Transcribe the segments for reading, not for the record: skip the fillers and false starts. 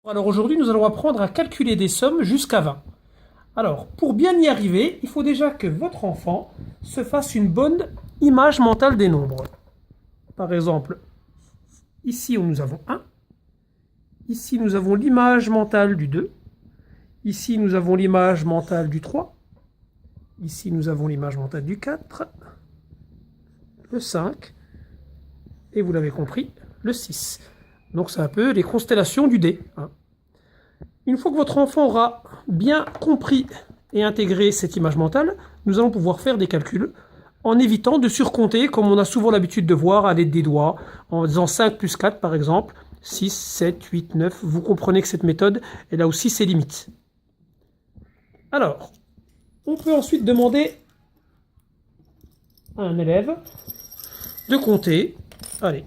Alors aujourd'hui, nous allons apprendre à calculer des sommes jusqu'à 20. Alors, pour bien y arriver, il faut déjà que votre enfant se fasse une bonne image mentale des nombres. Par exemple, ici nous avons 1, ici nous avons l'image mentale du 2, ici nous avons l'image mentale du 3, ici nous avons l'image mentale du 4, le 5, et vous l'avez compris, le 6. Donc c'est un peu les constellations du dé. Une fois que votre enfant aura bien compris et intégré cette image mentale, nous allons pouvoir faire des calculs en évitant de surcompter comme on a souvent l'habitude de voir à l'aide des doigts, en faisant 5 plus 4 par exemple, 6, 7, 8, 9. Vous comprenez que cette méthode, elle a aussi ses limites. Alors, on peut ensuite demander à un élève de compter. Allez,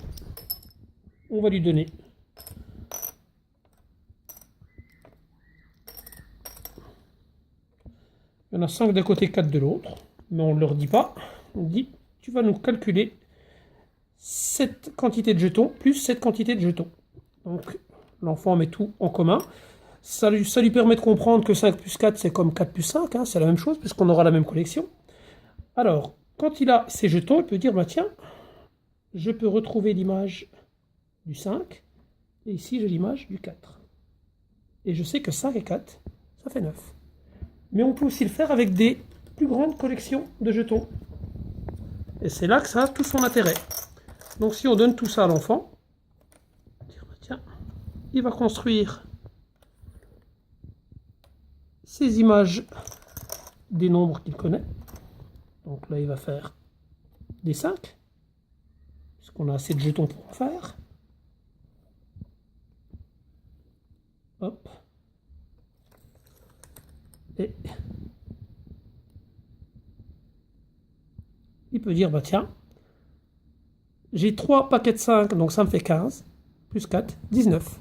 on va lui donner il y en a 5 d'un côté, 4 de l'autre, mais on ne leur dit pas. On dit, tu vas nous calculer cette quantité de jetons plus cette quantité de jetons. Donc, l'enfant met tout en commun. Ça lui permet de comprendre que 5 plus 4, c'est comme 4 plus 5, c'est la même chose, puisqu'on aura la même collection. Alors, quand il a ses jetons, il peut dire, bah tiens, je peux retrouver l'image du 5, et ici j'ai l'image du 4. Et je sais que 5 et 4, ça fait 9. Mais on peut aussi le faire avec des plus grandes collections de jetons. Et c'est là que ça a tout son intérêt. Donc si on donne tout ça à l'enfant, tiens, il va construire ces images des nombres qu'il connaît. Donc là, il va faire des 5, puisqu'on a assez de jetons pour en faire. Hop. Et il peut dire, bah tiens, j'ai 3 paquets de 5, donc ça me fait 15, plus 4, 19.